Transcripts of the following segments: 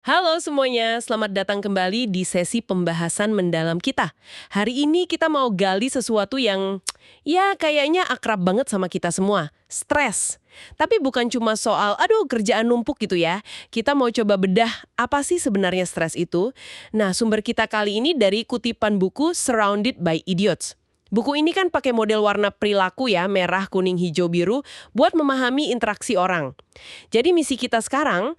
Halo semuanya, selamat datang kembali di sesi pembahasan mendalam kita. Hari ini kita mau gali sesuatu yang ya kayaknya akrab banget sama kita semua, stres. Tapi bukan cuma soal, aduh kerjaan numpuk gitu ya. Kita mau coba bedah apa sih sebenarnya stres itu. Nah, sumber kita kali ini dari kutipan buku Surrounded by Idiots. Buku ini kan pakai model warna perilaku ya, merah, kuning, hijau, biru, buat memahami interaksi orang. Jadi misi kita sekarang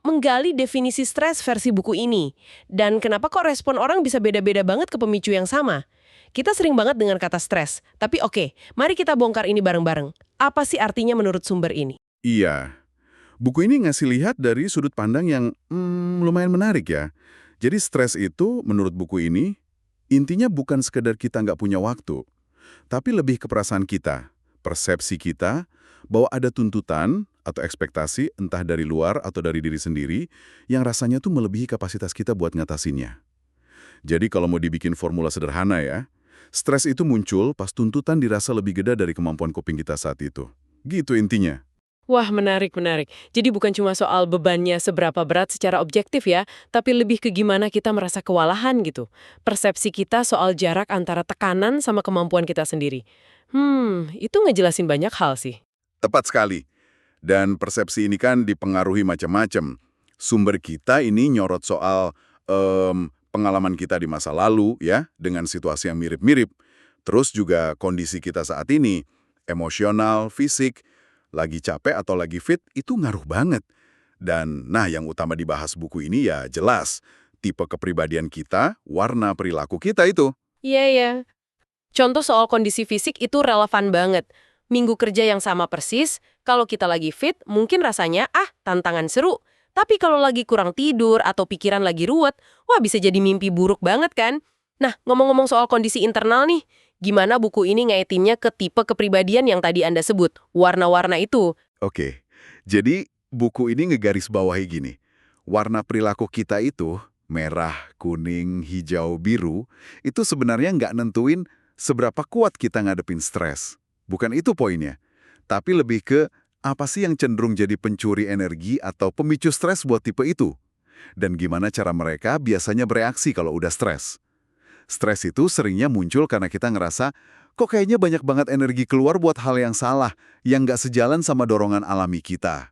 menggali definisi stres versi buku ini. Dan kenapa kok respon orang bisa beda-beda banget ke pemicu yang sama? Kita sering banget dengan kata stres, tapi oke, mari kita bongkar ini bareng-bareng. Apa sih artinya menurut sumber ini? Iya, buku ini ngasih lihat dari sudut pandang yang lumayan menarik ya. Jadi stres itu, menurut buku ini, intinya bukan sekedar kita nggak punya waktu, tapi lebih ke perasaan kita, persepsi kita, bahwa ada tuntutan atau ekspektasi entah dari luar atau dari diri sendiri yang rasanya tuh melebihi kapasitas kita buat ngatasinnya. Jadi kalau mau dibikin formula sederhana ya, stres itu muncul pas tuntutan dirasa lebih gede dari kemampuan coping kita saat itu. Gitu intinya. Wah, menarik, menarik. Jadi bukan cuma soal bebannya seberapa berat secara objektif ya, tapi lebih ke gimana kita merasa kewalahan gitu. Persepsi kita soal jarak antara tekanan sama kemampuan kita sendiri. Itu ngejelasin banyak hal sih. Tepat sekali. Dan persepsi ini kan dipengaruhi macam-macam. Sumber kita ini nyorot soal pengalaman kita di masa lalu ya, dengan situasi yang mirip-mirip. Terus juga kondisi kita saat ini, emosional, fisik, lagi capek atau lagi fit, itu ngaruh banget. Dan nah yang utama dibahas buku ini ya jelas, tipe kepribadian kita, warna perilaku kita itu. Iya, ya. Contoh soal kondisi fisik itu relevan banget. Minggu kerja yang sama persis, kalau kita lagi fit, mungkin rasanya, tantangan seru. Tapi kalau lagi kurang tidur atau pikiran lagi ruwet, wah bisa jadi mimpi buruk banget kan? Nah, ngomong-ngomong soal kondisi internal nih, gimana buku ini ngaitinnya ke tipe kepribadian yang tadi Anda sebut, warna-warna itu? Oke, jadi buku ini ngegarisbawahi gini. Warna perilaku kita itu, merah, kuning, hijau, biru, itu sebenarnya nggak nentuin seberapa kuat kita ngadepin stres. Bukan itu poinnya. Tapi lebih ke apa sih yang cenderung jadi pencuri energi atau pemicu stres buat tipe itu. Dan gimana cara mereka biasanya bereaksi kalau udah stres. Stres itu seringnya muncul karena kita ngerasa, kok kayaknya banyak banget energi keluar buat hal yang salah, yang nggak sejalan sama dorongan alami kita.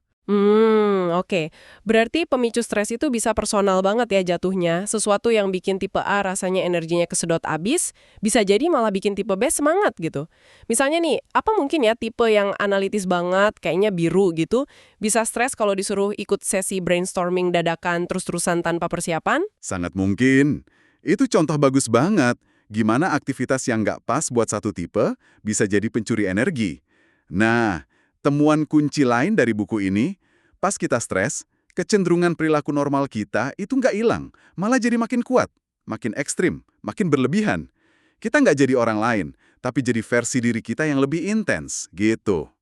Oke. Berarti pemicu stres itu bisa personal banget ya jatuhnya. Sesuatu yang bikin tipe A rasanya energinya kesedot abis, bisa jadi malah bikin tipe B semangat gitu. Misalnya nih, apa mungkin ya tipe yang analitis banget, kayaknya biru gitu, bisa stres kalau disuruh ikut sesi brainstorming dadakan terus-terusan tanpa persiapan? Sangat mungkin. Itu contoh bagus banget. Gimana aktivitas yang nggak pas buat satu tipe bisa jadi pencuri energi. Nah, temuan kunci lain dari buku ini, pas kita stres, kecenderungan perilaku normal kita itu nggak hilang, malah jadi makin kuat, makin ekstrim, makin berlebihan. Kita nggak jadi orang lain, tapi jadi versi diri kita yang lebih intens, gitu.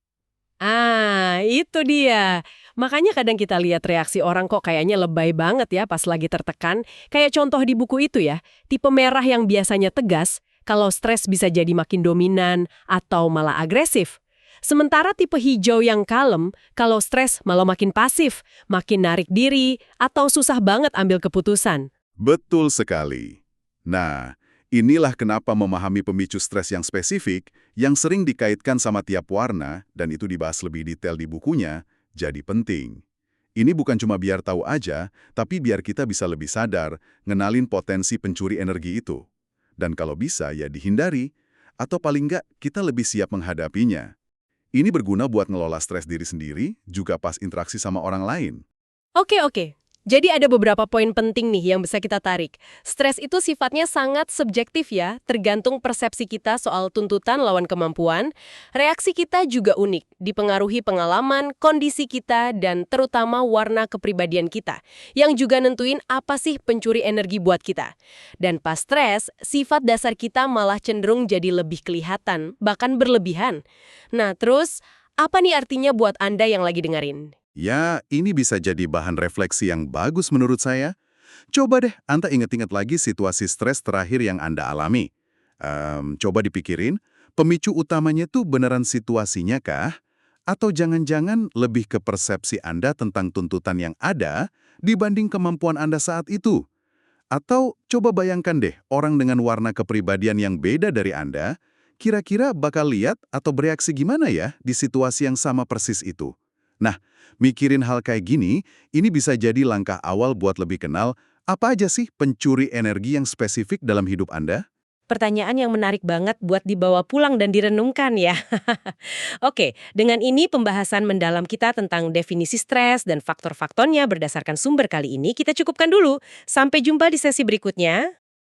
Itu dia. Makanya kadang kita lihat reaksi orang kok kayaknya lebay banget ya pas lagi tertekan. Kayak contoh di buku itu ya, tipe merah yang biasanya tegas, kalau stres bisa jadi makin dominan atau malah agresif. Sementara tipe hijau yang kalem, kalau stres malah makin pasif, makin narik diri, atau susah banget ambil keputusan. Betul sekali. Nah, inilah kenapa memahami pemicu stres yang spesifik, yang sering dikaitkan sama tiap warna, dan itu dibahas lebih detail di bukunya, jadi penting. Ini bukan cuma biar tahu aja, tapi biar kita bisa lebih sadar, ngenalin potensi pencuri energi itu. Dan kalau bisa, ya dihindari, atau paling nggak kita lebih siap menghadapinya. Ini berguna buat ngelola stres diri sendiri, juga pas interaksi sama orang lain. Oke, oke. Jadi ada beberapa poin penting nih yang bisa kita tarik. Stres itu sifatnya sangat subjektif ya, tergantung persepsi kita soal tuntutan lawan kemampuan. Reaksi kita juga unik, dipengaruhi pengalaman, kondisi kita, dan terutama warna kepribadian kita, yang juga nentuin apa sih pencuri energi buat kita. Dan pas stres, sifat dasar kita malah cenderung jadi lebih kelihatan, bahkan berlebihan. Nah, terus apa nih artinya buat Anda yang lagi dengerin? Ya, ini bisa jadi bahan refleksi yang bagus menurut saya. Coba deh Anda ingat-ingat lagi situasi stres terakhir yang Anda alami. Coba dipikirin, pemicu utamanya tuh beneran situasinya kah? Atau jangan-jangan lebih ke persepsi Anda tentang tuntutan yang ada dibanding kemampuan Anda saat itu. Atau coba bayangkan deh, orang dengan warna kepribadian yang beda dari Anda, kira-kira bakal lihat atau bereaksi gimana ya di situasi yang sama persis itu. Nah, mikirin hal kayak gini, ini bisa jadi langkah awal buat lebih kenal apa aja sih pencuri energi yang spesifik dalam hidup Anda. Pertanyaan yang menarik banget buat dibawa pulang dan direnungkan ya. Oke, dengan ini pembahasan mendalam kita tentang definisi stres dan faktor-faktornya berdasarkan sumber kali ini kita cukupkan dulu. Sampai jumpa di sesi berikutnya.